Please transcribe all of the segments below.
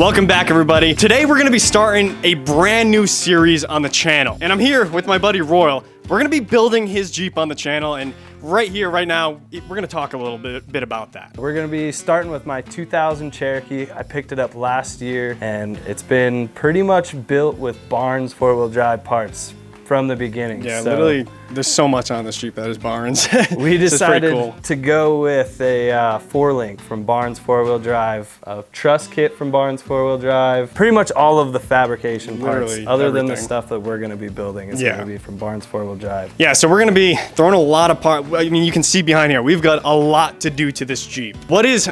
Welcome back, everybody. Today we're gonna be starting a brand new series on the channel. And I'm here with my buddy Royal. We're gonna be building his Jeep on the channel, and right here, right now, we're gonna talk a little bit about that. We're gonna be starting with my 2000 Cherokee. I picked it up last year, and it's been pretty much built with Barnes four-wheel drive parts from the beginning. Yeah, so literally, there's so much on this Jeep that is Barnes. We decided to go with a four-link from Barnes four-wheel drive, a Truss kit from Barnes four-wheel drive, pretty much all of the fabrication parts, literally other everything. than the stuff that we're gonna be building is gonna be from Barnes four-wheel drive. Yeah, so we're gonna be throwing a lot of parts. I mean, you can see behind here, we've got a lot to do to this Jeep. What is,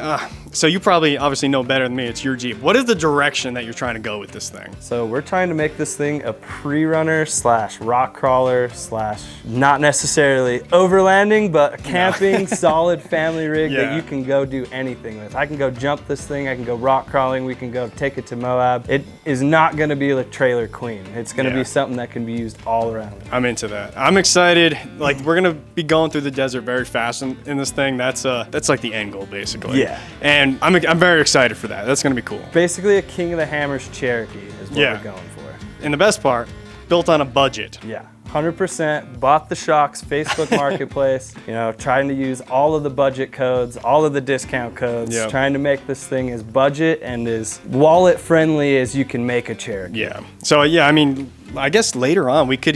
so you probably obviously know better than me, it's your Jeep. What is the direction that you're trying to go with this thing? So we're trying to make this thing a pre-runner slash rock crawler slash not necessarily overlanding, but a camping solid family rig that you can go do anything with. I can go jump this thing, I can go rock crawling, we can go take it to Moab. It is not gonna be a trailer queen. It's gonna be something that can be used all around. I'm into that. I'm excited. Like, we're gonna be going through the desert very fast in this thing. That's like the end goal, basically. Yeah. And I'm very excited for that. That's gonna be cool. Basically a King of the Hammers Cherokee is what we're going for. And the best part, built on a budget. Yeah. 100% bought the shocks, Facebook Marketplace, you know, trying to use all of the budget codes, all of the discount codes, trying to make this thing as budget and as wallet friendly as you can make a Cherokee. Yeah. So yeah, I mean, I guess later on we could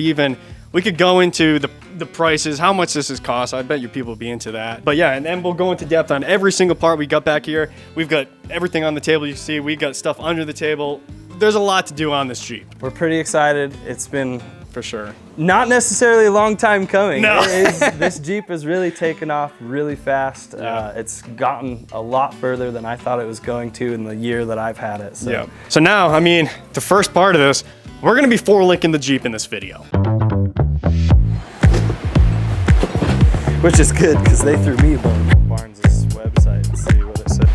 go into the prices, how much this has cost. I bet you people will be into that. But yeah, and then we'll go into depth on every single part we got back here. We've got everything on the table. You see, we got stuff under the table. There's a lot to do on this Jeep. We're pretty excited. It's been, for sure, not necessarily a long time coming. No. This Jeep has really taken off really fast. It's gotten a lot further than I thought it was going to in the year that I've had it. So, so now, I mean, the first part of this, we're gonna be four-linking the Jeep in this video. Which is good, because they threw me a bone on Barnes' website and see what it said.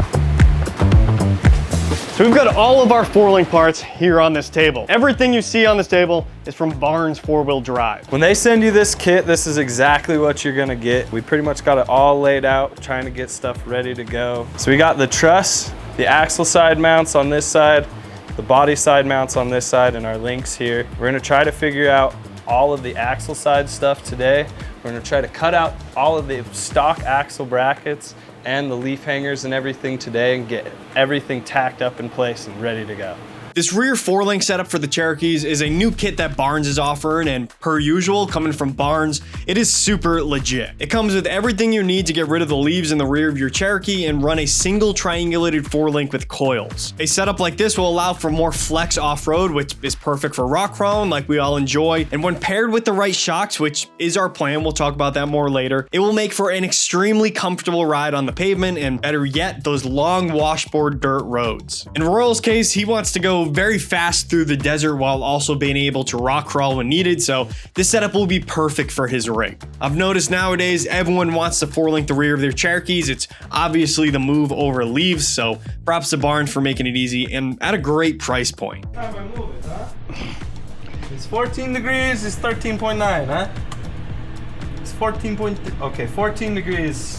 So we've got all of our four-link parts here on this table. Everything you see on this table is from Barnes four-wheel drive. When they send you this kit, this is exactly what you're gonna get. We pretty much got it all laid out, trying to get stuff ready to go. So we got the truss, the axle side mounts on this side, the body side mounts on this side, and our links here. We're gonna try to figure out all of the axle side stuff today. We're gonna try to cut out all of the stock axle brackets and the leaf hangers and everything today and get everything tacked up in place and ready to go. This rear four-link setup for the Cherokees is a new kit that Barnes is offering, and per usual, coming from Barnes, it is super legit. It comes with everything you need to get rid of the leaves in the rear of your Cherokee and run a single triangulated four-link with coils. A setup like this will allow for more flex off-road, which is perfect for rock crawling like we all enjoy, and when paired with the right shocks, which is our plan, we'll talk about that more later, it will make for an extremely comfortable ride on the pavement, and better yet, those long washboard dirt roads. In Royal's case, he wants to go very fast through the desert while also being able to rock crawl when needed, so this setup will be perfect for his rig. I've noticed nowadays everyone wants to four-link the rear of their Cherokees. It's obviously the move over leaves, so props to Barnes for making it easy and at a great price point. It's 14 degrees, it's 13.9, huh? It's 14.2, okay, 14 degrees.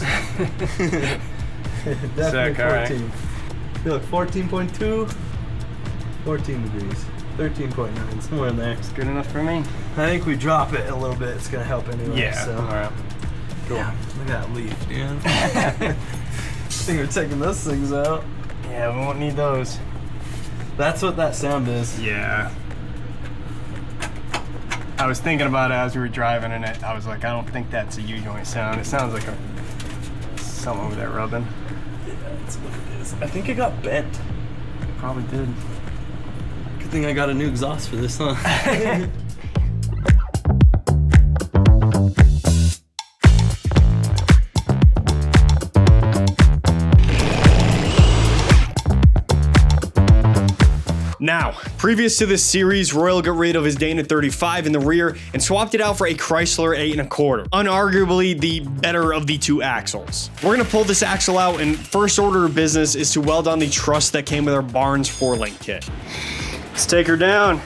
Definitely 14. Look, 14.2. 14 degrees, 13.9, somewhere in there. It's good enough for me. I think we drop it a little bit, it's gonna help anyway. Yeah, so. All right. Cool. Yeah, look at that leaf, dude. I think we're taking those things out. Yeah, we won't need those. That's what that sound is. Yeah. I was thinking about it as we were driving, and I was like, I don't think that's a U-joint sound. It sounds like something over there rubbing. Yeah, that's what it is. I think it got bent. It probably did. Good thing I got a new exhaust for this, huh? Now, previous to this series, Royal got rid of his Dana 35 in the rear and swapped it out for a Chrysler 8 1/4. Unarguably the better of the two axles. We're gonna pull this axle out, and first order of business is to weld on the truss that came with our Barnes four-link kit. Let's take her down.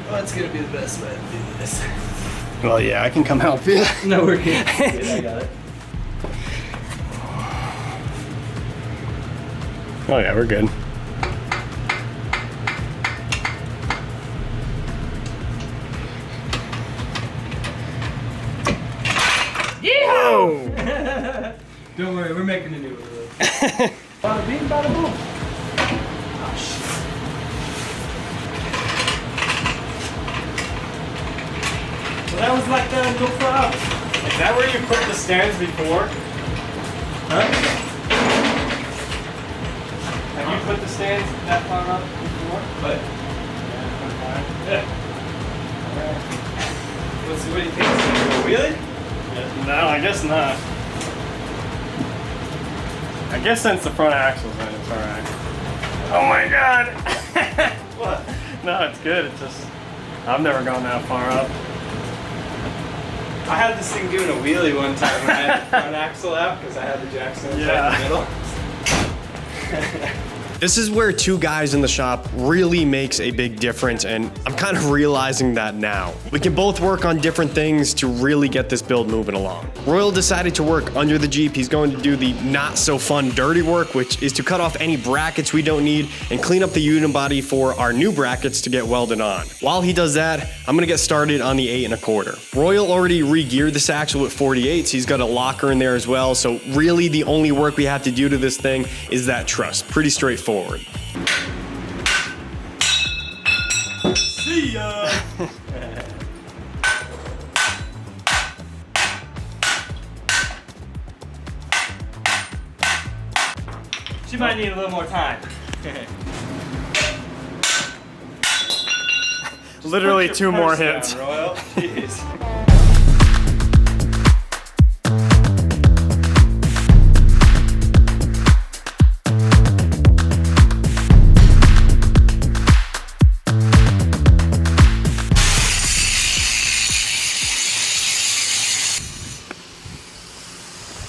Well, that's gonna be the best way to do this. Well, yeah, I can come help you. No, we're good. I got it. Oh yeah, we're good. Whoa! Don't worry, we're making a new one. Bada bing, bada boom. Oh, shit. Well, that was like no problem. Is that where you put the stands before? Huh? Have you put the stands that far up before? But, Yeah. what do you think? Really? No, I guess not. I guess since the front axle's in, it's alright. Oh my god! What? No, it's good. It's just, I've never gone that far up. I had this thing doing a wheelie one time when I had the front axle out because I had the jack stands right in the middle. This is where two guys in the shop really makes a big difference, and I'm kind of realizing that now. We can both work on different things to really get this build moving along. Royal decided to work under the Jeep. He's going to do the not so fun dirty work, which is to cut off any brackets we don't need and clean up the unibody for our new brackets to get welded on. While he does that, I'm gonna get started on the 8 1/4. Royal already re-geared this axle with 48s. He's got a locker in there as well, so really the only work we have to do to this thing is that truss. Pretty straightforward. See ya! She might need a little more time. Literally Put your 2 more purse down, hits. Royal. Jeez.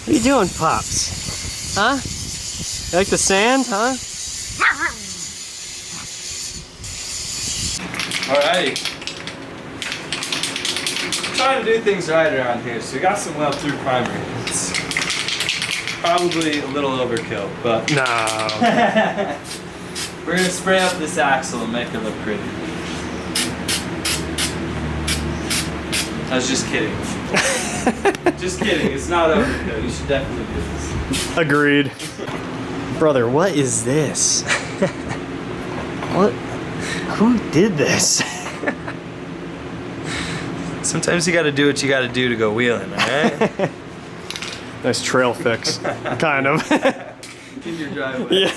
What are you doing, Pops? Huh? You like the sand, huh? Alrighty. Trying to do things right around here, so we got some weld-through primer. It's probably a little overkill, but No. we're gonna spray up this axle and make it look pretty. I was just kidding. Just kidding, it's not overkill. You should definitely do this. Agreed. Brother, what is this? What? Who did this? Sometimes you gotta do what you gotta do to go wheeling, alright? Nice trail fix. Kind of. In your driveway. Yeah.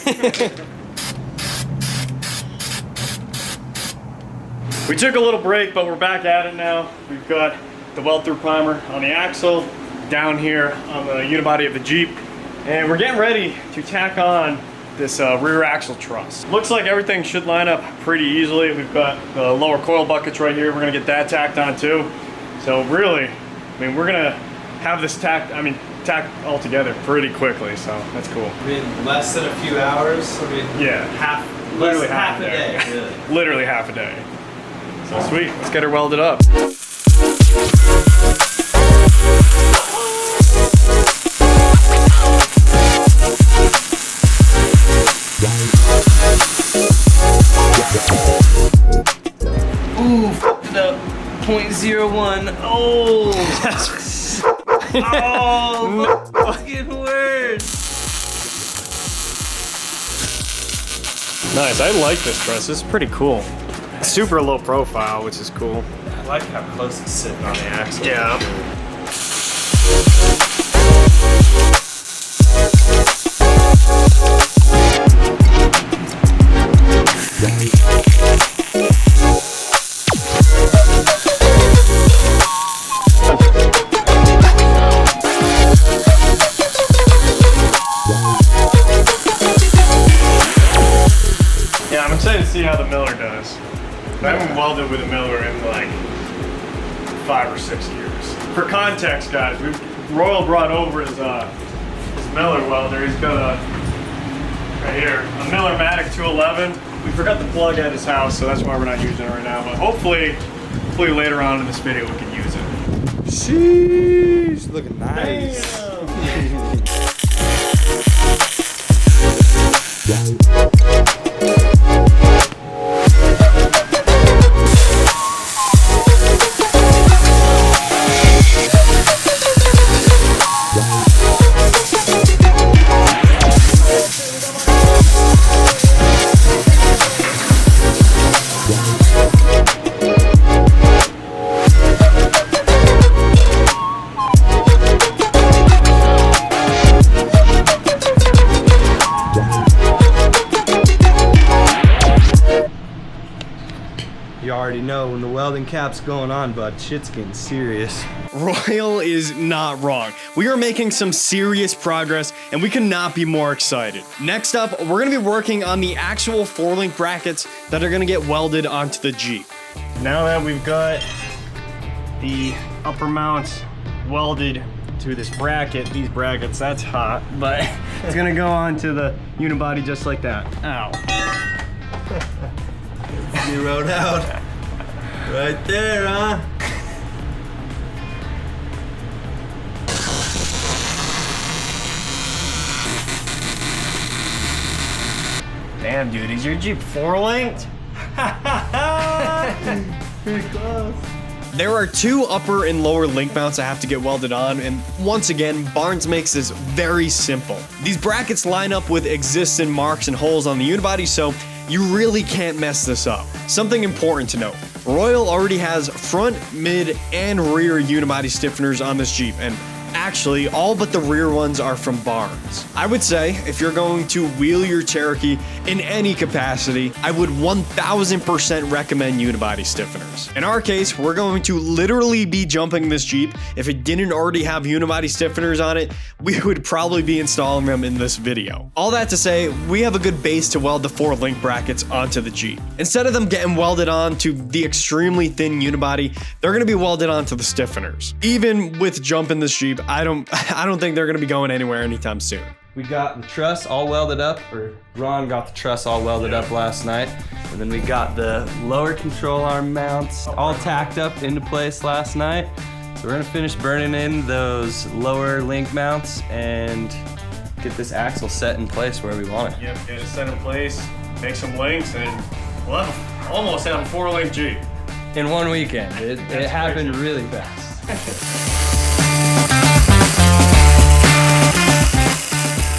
We took a little break, but we're back at it now. We've got the weld-through primer on the axle, down here on the unibody of the Jeep, and we're getting ready to tack on this rear axle truss. Looks like everything should line up pretty easily. We've got the lower coil buckets right here. We're gonna get that tacked on too. So really, I mean, we're gonna have this tacked all together pretty quickly, so that's cool. I mean, less than a few hours. I mean, Yeah. literally half half a a day. day, really. Literally half a day. So sweet, let's get her welded up. Ooh, fucked it up. 0.01. Oh! Oh, it's getting worse. Nice, I like this truss. It's pretty cool. Super low profile, which is cool. I like how close it's sitting on the axle. Yeah. Yeah, I'm excited to see how the Miller does. I haven't welded with a Miller in like 5 or 6 years. For context, guys, Royal brought over his Miller welder. He's got a, right here, a Miller Matic 211. We forgot the plug at his house, so that's why we're not using it right now. But hopefully later on in this video we can use it. Sheesh, looking nice. You already know when the welding cap's going on, bud, shit's getting serious. Royal is not wrong. We are making some serious progress and we could not be more excited. Next up, we're gonna be working on the actual 4-link brackets that are gonna get welded onto the Jeep. Now that we've got the upper mounts welded to this bracket, these brackets, that's hot, but it's gonna go onto the unibody just like that. Ow. Zeroed out. Right there, huh? Damn, dude, is your Jeep 4-linked? Pretty close. There are 2 upper and lower link mounts that have to get welded on, and once again, Barnes makes this very simple. These brackets line up with existing marks and holes on the unibody, so you really can't mess this up. Something important to note, Royal already has front, mid, and rear unibody stiffeners on this Jeep, and actually, all but the rear ones are from Barnes. I would say, if you're going to wheel your Cherokee in any capacity, I would 1000% recommend unibody stiffeners. In our case, we're going to literally be jumping this Jeep. If it didn't already have unibody stiffeners on it, we would probably be installing them in this video. All that to say, we have a good base to weld the 4-link brackets onto the Jeep. Instead of them getting welded onto the extremely thin unibody, they're gonna be welded onto the stiffeners. Even with jumping this Jeep, I don't think they're gonna be going anywhere anytime soon. We got the truss all welded up, or Ron got the truss all welded up last night. And then we got the lower control arm mounts all tacked up into place last night. So we're gonna finish burning in those lower link mounts and get this axle set in place where we want it. Yep, get it set in place, make some links, and we'll almost have a 4-link Jeep. In one weekend, it happened really fast.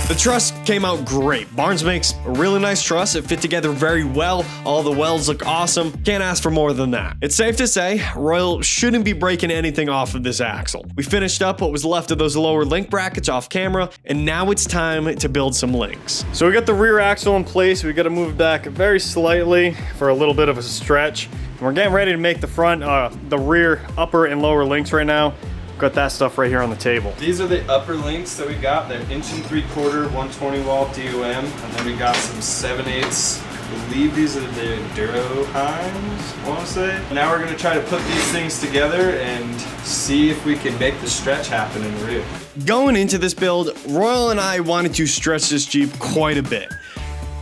The truss came out great. Barnes makes a really nice truss. It fit together very well. All the welds look awesome. Can't ask for more than that. It's safe to say, Royal shouldn't be breaking anything off of this axle. We finished up what was left of those lower link brackets off camera, and now it's time to build some links. So we got the rear axle in place. We got to move it back very slightly for a little bit of a stretch. And we're getting ready to make the front, the rear upper and lower links right now. Got that stuff right here on the table. These are the upper links that we got. They're 1 3/4 120 wall DOM, and then we got some 7/8. I believe these are the Duroheims, I want to say. Now we're gonna try to put these things together and see if we can make the stretch happen in the rear. Going into this build, Royal and I wanted to stretch this Jeep quite a bit.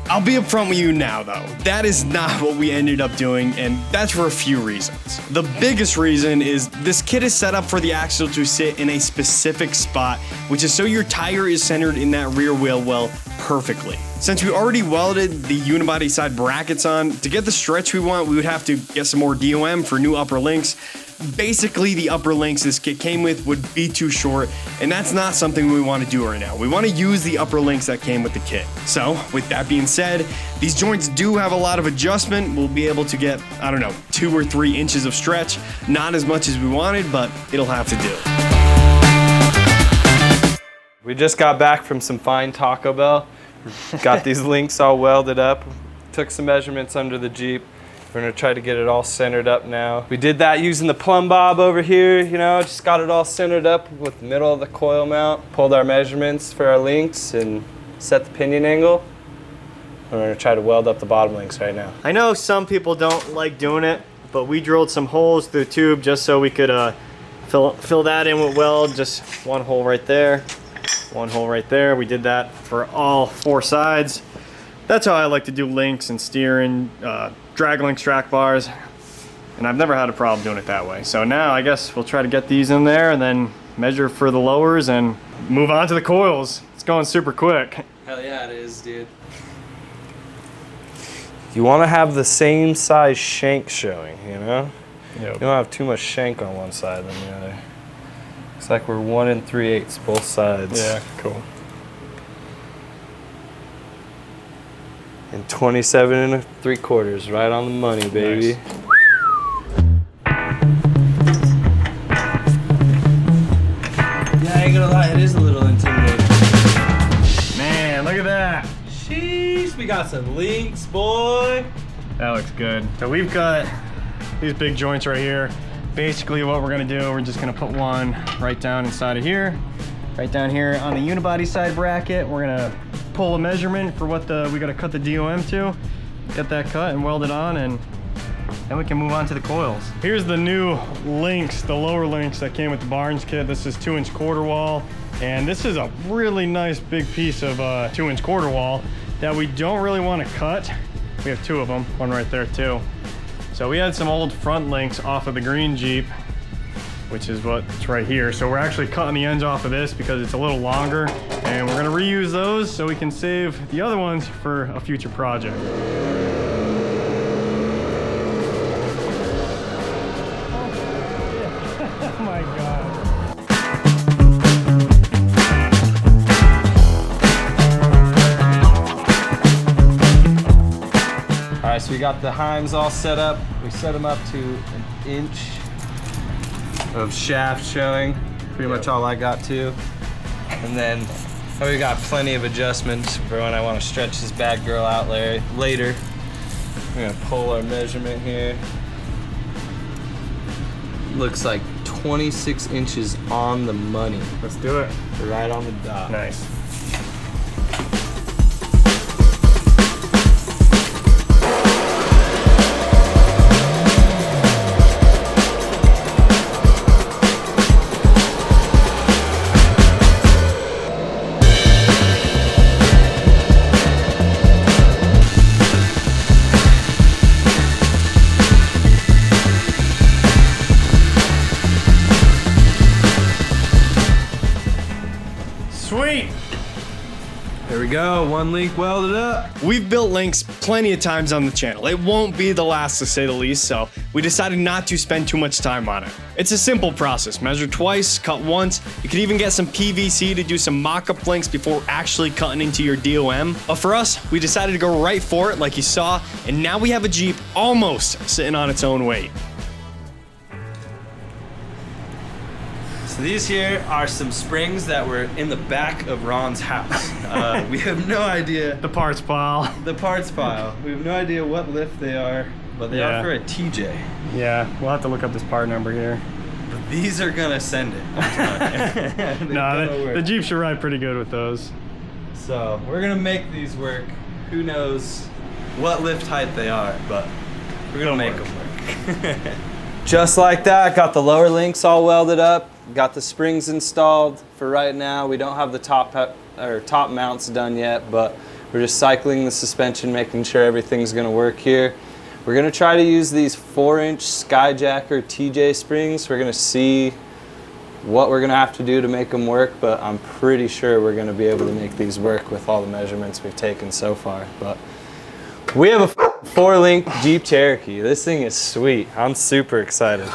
I'll be upfront with you now though, that is not what we ended up doing, and that's for a few reasons. The biggest reason is this kit is set up for the axle to sit in a specific spot, which is so your tire is centered in that rear wheel well perfectly. Since we already welded the unibody side brackets on, to get the stretch we want, we would have to get some more DOM for new upper links. Basically, the upper links this kit came with would be too short, and that's not something we want to do right now. We want to use the upper links that came with the kit. So, with that being said, these joints do have a lot of adjustment. We'll be able to get, 2 or 3 inches of stretch. Not as much as we wanted, but it'll have to do. We just got back from some fine Taco Bell. Got these links all welded up. Took some measurements under the Jeep. We're gonna try to get it all centered up now. We did that using the plumb bob over here, just got it all centered up with the middle of the coil mount. Pulled our measurements for our links and set the pinion angle. We're gonna try to weld up the bottom links right now. I know some people don't like doing it, but we drilled some holes through the tube just so we could fill that in with weld. Just one hole right there, one hole right there. We did that for all 4 sides. That's how I like to do links and steering, drag links, track bars, and I've never had a problem doing it that way. So now I guess we'll try to get these in there and then measure for the lowers and move on to the coils. It's going super quick. Hell yeah, it is, dude. You want to have the same size shank showing, you know? Yep. You don't have too much shank on one side than the other. Looks like we're 1 3/8 both sides. Yeah, cool. And 27 3/4, right on the money, baby. Nice. Yeah, I ain't gonna lie, it is a little intimidating. Man, look at that. Sheesh, we got some links, boy. That looks good. So we've got these big joints right here. Basically what we're gonna do, we're just gonna put one right down inside of here. Right down here on the unibody side bracket, we're gonna pull a measurement for what we gotta cut the DOM to. Get that cut and weld it on, and then we can move on to the coils. Here's the new links, the lower links that came with the Barnes kit. This is 2-inch quarter wall. And this is a really nice big piece of 2-inch quarter wall that we don't really want to cut. We have 2 of them, one right there too. So we had some old front links off of the green Jeep, which is what's right here. So we're actually cutting the ends off of this because it's a little longer, and we're gonna reuse those so we can save the other ones for a future project. Oh my God. All right, so we got the Heims all set up. We set them up to 1 inch of shaft showing. Pretty much all I got too. And then we got plenty of adjustments for when I want to stretch this bad girl out later. We're gonna pull our measurement here. Looks like 26 inches on the money. Let's do it. Right on the dot. Nice. Sweet. There we go, 1 link welded up. We've built links plenty of times on the channel. It won't be the last, to say the least, so we decided not to spend too much time on it. It's a simple process. Measure twice, cut once. You could even get some PVC to do some mock-up links before actually cutting into your DOM. But for us, we decided to go right for it like you saw, and now we have a Jeep almost sitting on its own weight. So these here are some springs that were in the back of Ron's house. We have no idea. The parts pile. The parts pile. We have no idea what lift they are, but they are for a TJ. Yeah, we'll have to look up this part number here. But these are gonna send it. I'm telling you. No, the Jeep should ride pretty good with those. So we're gonna make these work. Who knows what lift height they are, but we're gonna make them work. Just like that, got the lower links all welded up. Got the springs installed for right now. We don't have the top mounts done yet, but we're just cycling the suspension, making sure everything's gonna work here. We're gonna try to use these 4-inch Skyjacker TJ springs. We're gonna see what we're gonna have to do to make them work, but I'm pretty sure we're gonna be able to make these work with all the measurements we've taken so far. But we have a 4-link Jeep Cherokee. This thing is sweet. I'm super excited.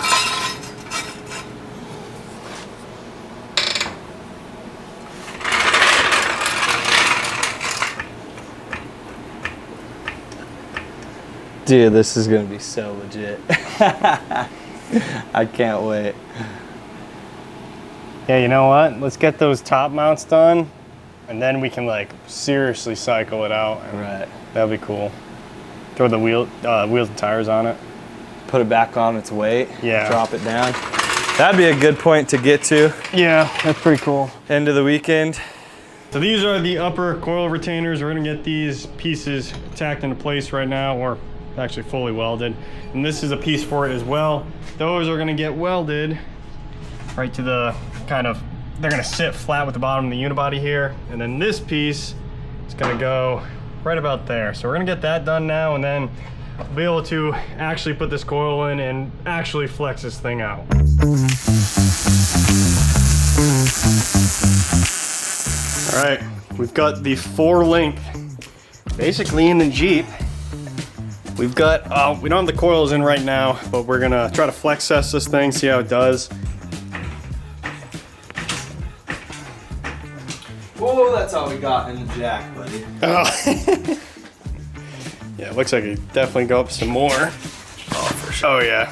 Dude, this is gonna be so legit. I can't wait. Yeah, you know what? Let's get those top mounts done, and then we can like seriously cycle it out. Right. That'd be cool. Throw the wheels and tires on it. Put it back on its weight. Yeah. Drop it down. That'd be a good point to get to. Yeah, that's pretty cool. End of the weekend. So these are the upper coil retainers. We're gonna get these pieces tacked into place right now, or actually fully welded. And this is a piece for it as well. Those are gonna get welded right to the they're gonna sit flat with the bottom of the unibody here. And then this piece is gonna go right about there. So we're gonna get that done now, and then we'll be able to actually put this coil in and actually flex this thing out. All right, we've got the 4-link basically in the Jeep. We've got, we don't have the coils in right now, but we're gonna try to flex test this thing, see how it does. Whoa, that's all we got in the jack, buddy. Oh. Yeah, it looks like it definitely go up some more. Oh, for sure. Oh yeah.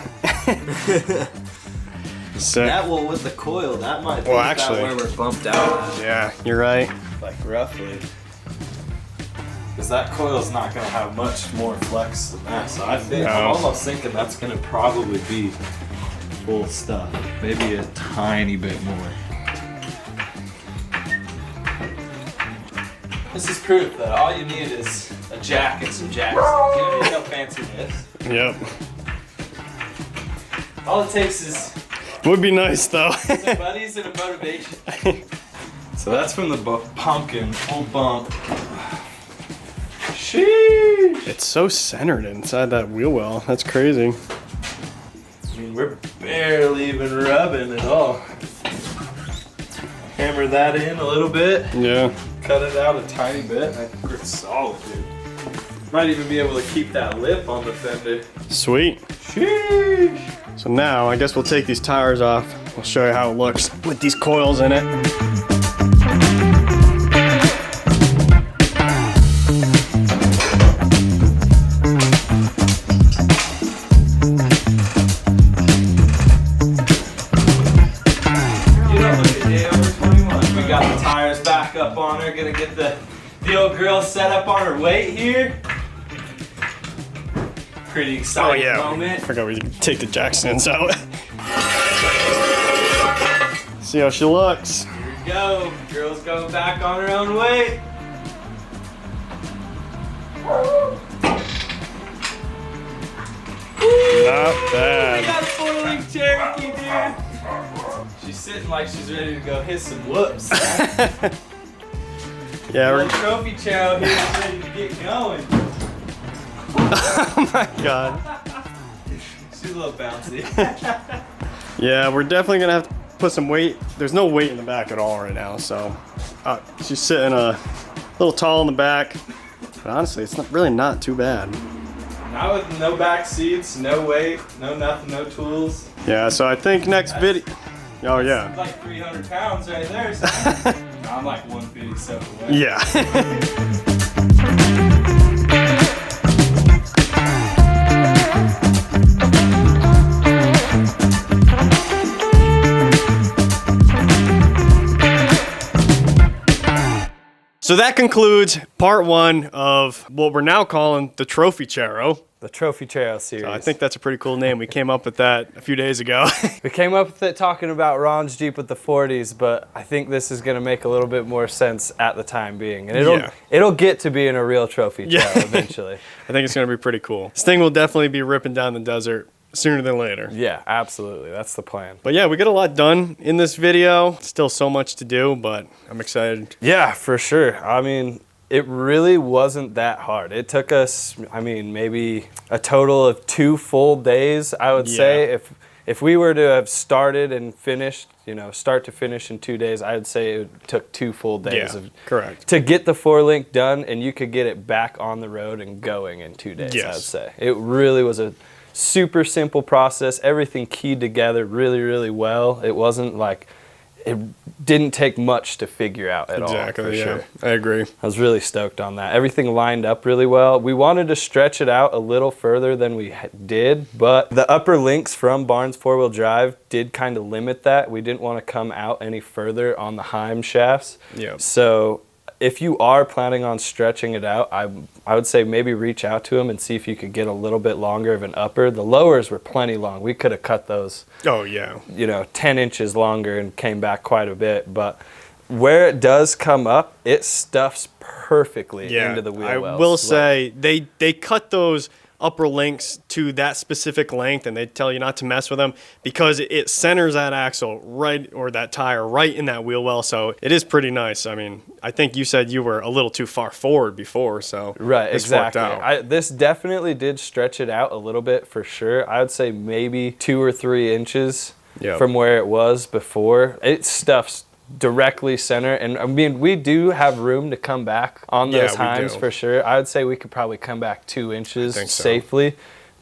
So, That one with the coil, that might be Well, about actually- where we're bumped out. yeah, you're right. Like roughly. Because that coil's not gonna have much more flex than that. So I think, I'm No. almost thinking that's gonna probably be full stuff. Maybe a tiny bit more. This is proof that all you need is a jack and some jacks. You don't need no fanciness. Yep. All it takes is Would be nice though. some buddies and a motivation. So that's from the pumpkin, full bump. Sheesh. It's so centered inside that wheel well. That's crazy. I mean, we're barely even rubbing at all. Hammer that in a little bit, Yeah. cut it out a tiny bit. I think we're solid, dude. Might even be able to keep that lip on the fender. Sweet. Sheesh. So now I guess we'll take these tires off. I'll show you how it looks with these coils in it. You don't look a day over 21. We got the tires back up on her. Gonna get the old grill set up on her weight here. Pretty Oh exciting yeah. moment. I forgot we could take the jack stands out. See how she looks. Here we go. Girl's going back on her own weight. Not We bad. got a 4-link Cherokee, dude. She's sitting like she's ready to go hit some whoops. Yeah, Little we're, trophy chow here is ready to get going. oh my god. She's a little bouncy. Yeah, we're definitely gonna have to put some weight. There's no weight in the back at all right now, so she's sitting a little tall in the back. But honestly, it's not too bad. Not with no back seats, no weight, no nothing, no tools. Yeah, so I think next video. Oh yeah. Like 300 pounds right there. So I'm like 157 away. Yeah. So that concludes part one of what we're now calling the Trophy Charo. The Trophy Trail series. I think that's a pretty cool name. We came up with that a few days ago. we came up with it talking about Ron's Jeep with the 40s, but I think this is going to make a little bit more sense at the time being. And it'll get to being a real trophy trail eventually. I think it's going to be pretty cool. This thing will definitely be ripping down the desert sooner than later. Yeah, absolutely. That's the plan. But yeah, we got a lot done in this video. Still so much to do, but I'm excited. Yeah, for sure. I mean, it really wasn't that hard. It took us, I mean, maybe a total of 2 full days, I would say. If we were to have started and finished, start to finish in 2 days, I would say it took 2 full days correct. to get the 4-link done, and you could get it back on the road and going in 2 days, Yes. I'd say. It really was a super simple process. Everything keyed together really, really well. It wasn't like, it didn't take much to figure out at all. Exactly, for yeah. sure. I agree. I was really stoked on that. Everything lined up really well. We wanted to stretch it out a little further than we did, but the upper links from Barnes 4-wheel drive did kind of limit that. We didn't want to come out any further on the Heim shafts. Yeah. So if you are planning on stretching it out, I would say maybe reach out to them and see if you could get a little bit longer of an upper. The lowers were plenty long. We could have cut those, Oh, yeah. 10 inches longer and came back quite a bit. But where it does come up, it stuffs perfectly Yeah. into the wheel I wells. will say, they cut those upper links to that specific length, and they tell you not to mess with them because it centers that axle right, or that tire right in that wheel well. So it is pretty nice. I mean, I think you said you were a little too far forward before, so Right, this worked exactly. out. This definitely did stretch it out a little bit for sure. I would say maybe 2 or 3 inches Yep. from where it was before. It stuffs directly center. And I mean, we do have room to come back on those heims for sure. I would say we could probably come back 2 inches safely.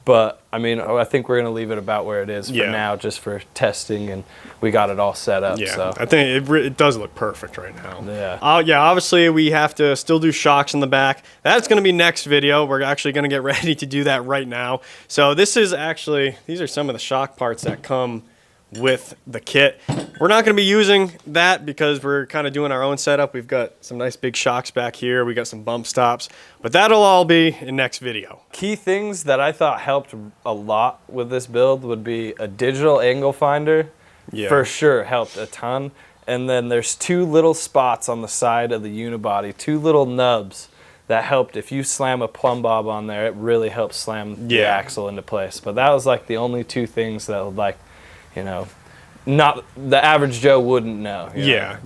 But I mean, I think we're gonna leave it about where it is for now, just for testing, and we got it all set up. Yeah, so I think it does look perfect right now. Yeah. Yeah, obviously we have to still do shocks in the back. That's gonna be next video. We're actually gonna get ready to do that right now. So this is actually, these are some of the shock parts that come with the kit. We're not going to be using that because we're kind of doing our own setup. We've got some nice big shocks back here. We got some bump stops, but that'll all be in next video. Key things that I thought helped a lot with this build would be a digital angle finder. For sure helped a ton. And then there's 2 little spots on the side of the unibody, 2 little nubs that helped. If you slam a plumb bob on there, it really helps slam the axle into place. But that was like the only 2 things that would, like, you know, not the average Joe wouldn't know. Yeah,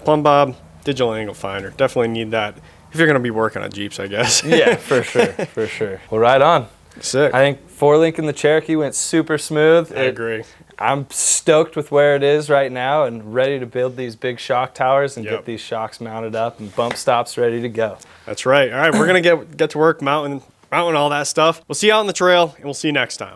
plumb bob, digital angle finder. Definitely need that if you're gonna be working on Jeeps, I guess. Yeah, for sure, for sure. Well, right on. Sick. I think 4-link in the Cherokee went super smooth. I agree. I'm stoked with where it is right now and ready to build these big shock towers and get these shocks mounted up and bump stops ready to go. That's right. All right, we're gonna get to work mounting all that stuff. We'll see you out on the trail, and we'll see you next time.